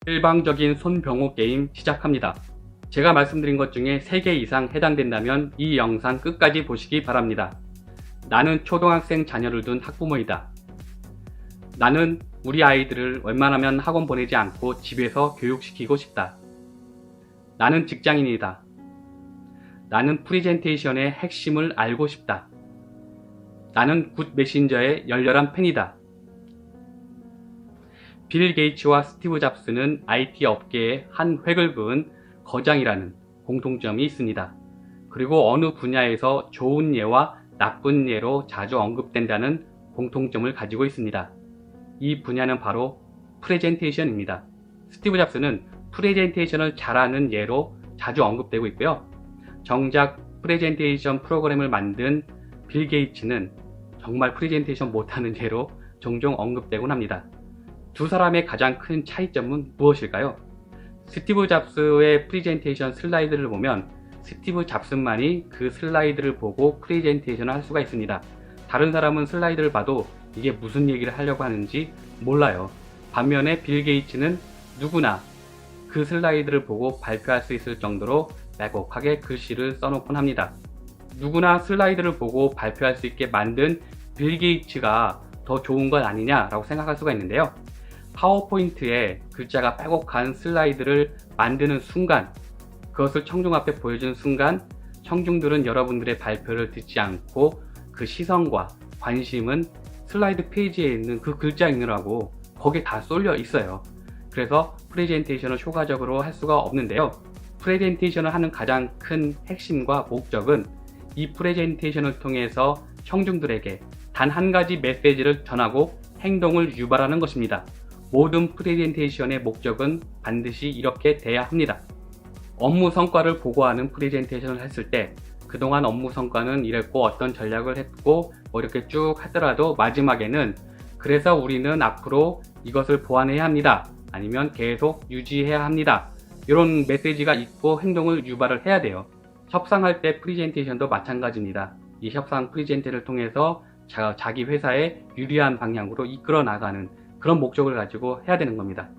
일방적인 손병호 게임 시작합니다. 제가 말씀드린 것 중에 3개 이상 해당된다면 이 영상 끝까지 보시기 바랍니다. 나는 초등학생 자녀를 둔 학부모이다. 나는 우리 아이들을 웬만하면 학원 보내지 않고 집에서 교육시키고 싶다. 나는 직장인이다. 나는 프레젠테이션의 핵심을 알고 싶다. 나는 굿 메신저의 열렬한 팬이다. 빌 게이츠와 스티브 잡스는 IT 업계의 한 획을 그은 거장이라는 공통점이 있습니다. 그리고 어느 분야에서 좋은 예와 나쁜 예로 자주 언급된다는 공통점을 가지고 있습니다. 이 분야는 바로 프레젠테이션입니다. 스티브 잡스는 프레젠테이션을 잘하는 예로 자주 언급되고 있고요. 정작 프레젠테이션 프로그램을 만든 빌 게이츠는 정말 프레젠테이션 못하는 예로 종종 언급되곤 합니다. 두 사람의 가장 큰 차이점은 무엇일까요? 스티브 잡스의 프레젠테이션 슬라이드를 보면 스티브 잡스만이 그 슬라이드를 보고 프레젠테이션을 할 수가 있습니다. 다른 사람은 슬라이드를 봐도 이게 무슨 얘기를 하려고 하는지 몰라요. 반면에 빌 게이츠는 누구나 그 슬라이드를 보고 발표할 수 있을 정도로 빼곡하게 글씨를 써놓곤 합니다. 누구나 슬라이드를 보고 발표할 수 있게 만든 빌 게이츠가 더 좋은 것 아니냐라고 생각할 수가 있는데요. 파워포인트에 글자가 빼곡한 슬라이드를 만드는 순간, 그것을 청중 앞에 보여준 순간 청중들은 여러분들의 발표를 듣지 않고 그 시선과 관심은 슬라이드 페이지에 있는 그 글자 읽느라고 거기에 다 쏠려 있어요. 그래서 프레젠테이션을 효과적으로 할 수가 없는데요. 프레젠테이션을 하는 가장 큰 핵심과 목적은 이 프레젠테이션을 통해서 청중들에게 단 한 가지 메시지를 전하고 행동을 유발하는 것입니다. 모든 프레젠테이션의 목적은 반드시 이렇게 돼야 합니다. 업무 성과를 보고하는 프레젠테이션을 했을 때 그동안 업무 성과는 이랬고 어떤 전략을 했고 뭐 이렇게 쭉 하더라도 마지막에는 그래서 우리는 앞으로 이것을 보완해야 합니다. 아니면 계속 유지해야 합니다. 이런 메시지가 있고 행동을 유발을 해야 돼요. 협상할 때 프레젠테이션도 마찬가지입니다. 이 협상 프레젠테이션을 통해서 자기 회사에 유리한 방향으로 이끌어 나가는 그런 목적을 가지고 해야 되는 겁니다.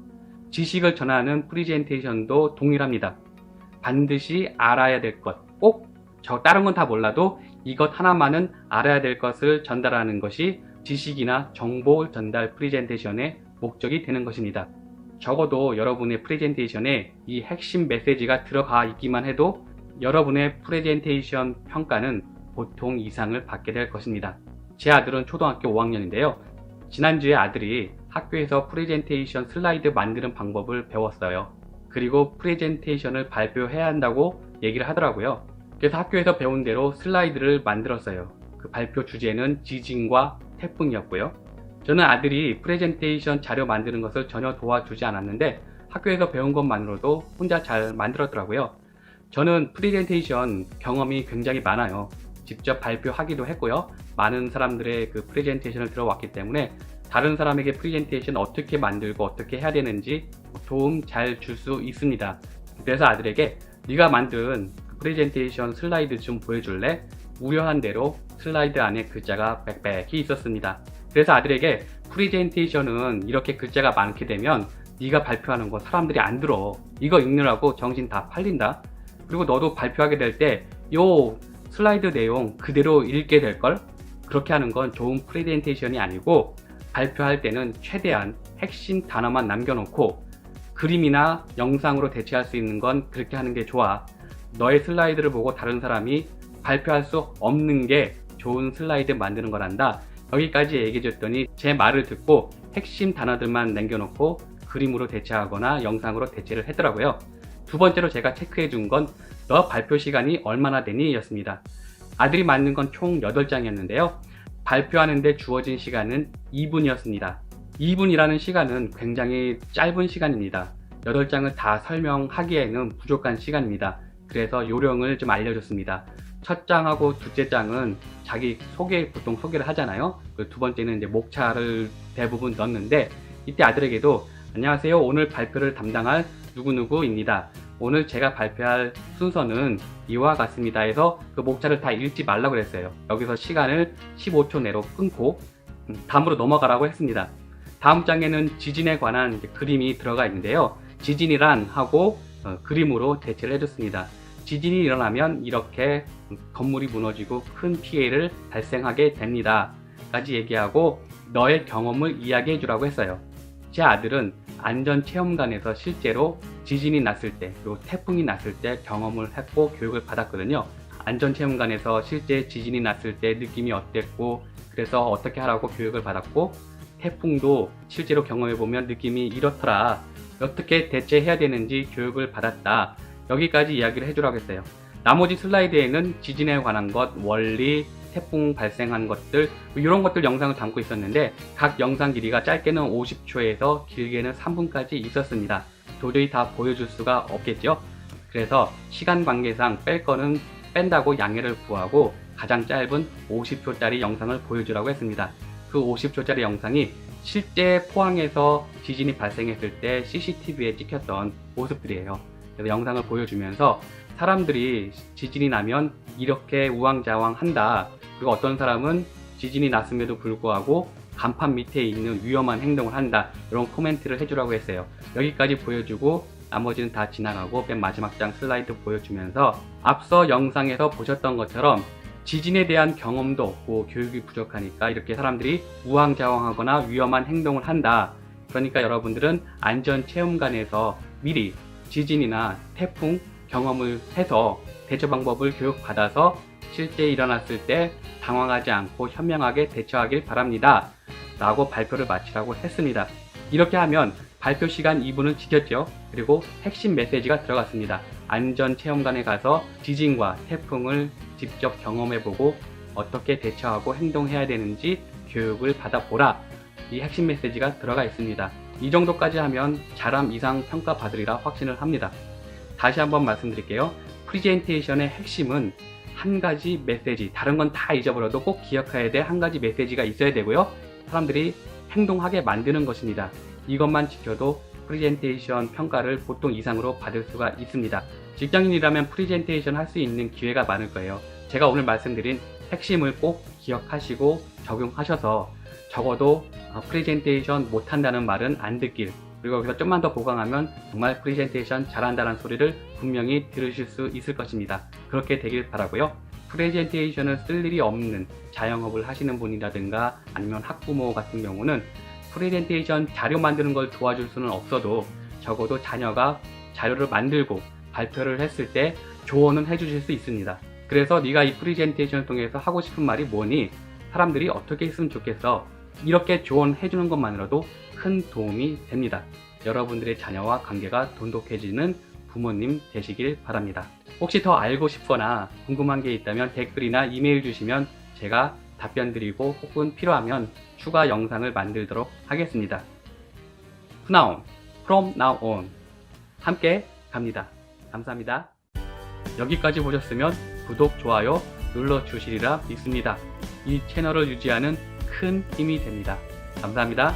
지식을 전하는 프레젠테이션도 동일합니다. 반드시 알아야 될 것, 꼭 다른 건 다 몰라도 이것 하나만은 알아야 될 것을 전달하는 것이 지식이나 정보 전달 프레젠테이션의 목적이 되는 것입니다. 적어도 여러분의 프레젠테이션에 이 핵심 메시지가 들어가 있기만 해도 여러분의 프레젠테이션 평가는 보통 이상을 받게 될 것입니다. 제 아들은 초등학교 5학년인데요. 지난주에 아들이 학교에서 프레젠테이션 슬라이드 만드는 방법을 배웠어요. 그리고 프레젠테이션을 발표해야 한다고 얘기를 하더라고요. 그래서 학교에서 배운 대로 슬라이드를 만들었어요. 그 발표 주제는 지진과 태풍이었고요. 저는 아들이 프레젠테이션 자료 만드는 것을 전혀 도와주지 않았는데 학교에서 배운 것만으로도 혼자 잘 만들었더라고요. 저는 프레젠테이션 경험이 굉장히 많아요. 직접 발표하기도 했고요. 많은 사람들의 그 프레젠테이션을 들어왔기 때문에 다른 사람에게 프레젠테이션 어떻게 만들고 어떻게 해야 되는지 도움 잘 줄 수 있습니다. 그래서 아들에게 네가 만든 프레젠테이션 슬라이드 좀 보여줄래? 우려한 대로 슬라이드 안에 글자가 빽빽히 있었습니다. 그래서 아들에게 프레젠테이션은 이렇게 글자가 많게 되면 네가 발표하는 거 사람들이 안 들어. 이거 읽느라고 정신 다 팔린다. 그리고 너도 발표하게 될 때 요 슬라이드 내용 그대로 읽게 될걸? 그렇게 하는 건 좋은 프레젠테이션이 아니고 발표할 때는 최대한 핵심 단어만 남겨놓고 그림이나 영상으로 대체할 수 있는 건 그렇게 하는 게 좋아. 너의 슬라이드를 보고 다른 사람이 발표할 수 없는 게 좋은 슬라이드 만드는 거란다. 여기까지 얘기해 줬더니 제 말을 듣고 핵심 단어들만 남겨놓고 그림으로 대체하거나 영상으로 대체를 했더라고요. 두 번째로 제가 체크해 준 건 너 발표 시간이 얼마나 되니? 였습니다. 아들이 만든 건 총 8장이었는데요. 발표하는데 주어진 시간은 2분이었습니다. 2분이라는 시간은 굉장히 짧은 시간입니다. 8장을 다 설명하기에는 부족한 시간입니다. 그래서 요령을 좀 알려줬습니다. 첫 장하고 둘째 장은 자기 보통 소개를 하잖아요. 두 번째는 이제 목차를 대부분 넣는데 이때 아들에게도 안녕하세요. 오늘 발표를 담당할 누구누구입니다. 오늘 제가 발표할 순서는 이와 같습니다 해서 그 목차를 다 읽지 말라고 그랬어요. 여기서 시간을 15초 내로 끊고 다음으로 넘어가라고 했습니다. 다음 장에는 지진에 관한 그림이 들어가 있는데요. 지진이란 하고 그림으로 대체를 해줬습니다. 지진이 일어나면 이렇게 건물이 무너지고 큰 피해를 발생하게 됩니다. 까지 얘기하고 너의 경험을 이야기해 주라고 했어요. 제 아들은 안전체험관에서 실제로 지진이 났을 때 그리고 태풍이 났을 때 경험을 했고 교육을 받았거든요. 안전체험관에서 실제 지진이 났을 때 느낌이 어땠고 그래서 어떻게 하라고 교육을 받았고 태풍도 실제로 경험해보면 느낌이 이렇더라. 어떻게 대처해야 되는지 교육을 받았다. 여기까지 이야기를 해주라고 했어요. 나머지 슬라이드에는 지진에 관한 것, 원리, 태풍 발생한 것들 이런 것들 영상을 담고 있었는데 각 영상 길이가 짧게는 50초에서 길게는 3분까지 있었습니다. 도저히 다 보여줄 수가 없겠죠. 그래서 시간 관계상 뺄 거는 뺀다고 양해를 구하고 가장 짧은 50초짜리 영상을 보여주라고 했습니다. 그 50초짜리 영상이 실제 포항에서 지진이 발생했을 때 CCTV에 찍혔던 모습들이에요. 그래서 영상을 보여주면서 사람들이 지진이 나면 이렇게 우왕좌왕한다. 그리고 어떤 사람은 지진이 났음에도 불구하고 간판 밑에 있는 위험한 행동을 한다. 이런 코멘트를 해주라고 했어요. 여기까지 보여주고 나머지는 다 지나가고 맨 마지막 장 슬라이드 보여주면서 앞서 영상에서 보셨던 것처럼 지진에 대한 경험도 없고 교육이 부족하니까 이렇게 사람들이 우왕좌왕하거나 위험한 행동을 한다. 그러니까 여러분들은 안전체험관에서 미리 지진이나 태풍 경험을 해서 대처 방법을 교육받아서 실제 일어났을 때 당황하지 않고 현명하게 대처하길 바랍니다. 라고 발표를 마치라고 했습니다. 이렇게 하면 발표 시간 2분을 지켰죠. 그리고 핵심 메시지가 들어갔습니다. 안전체험관에 가서 지진과 태풍을 직접 경험해보고 어떻게 대처하고 행동해야 되는지 교육을 받아보라. 이 핵심 메시지가 들어가 있습니다. 이 정도까지 하면 잘함 이상 평가받으리라 확신을 합니다. 다시 한번 말씀드릴게요. 프리젠테이션의 핵심은 한 가지 메시지, 다른 건 다 잊어버려도 꼭 기억해야 될 한 가지 메시지가 있어야 되고요. 사람들이 행동하게 만드는 것입니다. 이것만 지켜도 프리젠테이션 평가를 보통 이상으로 받을 수가 있습니다. 직장인이라면 프리젠테이션 할 수 있는 기회가 많을 거예요. 제가 오늘 말씀드린 핵심을 꼭 기억하시고 적용하셔서 적어도 프리젠테이션 못한다는 말은 안 듣길, 그리고 여기서 좀만 더 보강하면 정말 프리젠테이션 잘한다는 소리를 분명히 들으실 수 있을 것입니다. 그렇게 되길 바라고요. 프레젠테이션을 쓸 일이 없는 자영업을 하시는 분이라든가 아니면 학부모 같은 경우는 프레젠테이션 자료 만드는 걸 도와줄 수는 없어도 적어도 자녀가 자료를 만들고 발표를 했을 때 조언은 해주실 수 있습니다. 그래서 네가 이 프레젠테이션을 통해서 하고 싶은 말이 뭐니? 사람들이 어떻게 했으면 좋겠어? 이렇게 조언해주는 것만으로도 큰 도움이 됩니다. 여러분들의 자녀와 관계가 돈독해지는 부모님 되시길 바랍니다. 혹시 더 알고 싶거나 궁금한 게 있다면 댓글이나 이메일 주시면 제가 답변 드리고 혹은 필요하면 추가 영상을 만들도록 하겠습니다. 푸나온, From Now On 함께 갑니다. 감사합니다. 여기까지 보셨으면 구독, 좋아요 눌러주시리라 믿습니다. 이 채널을 유지하는 큰 힘이 됩니다. 감사합니다.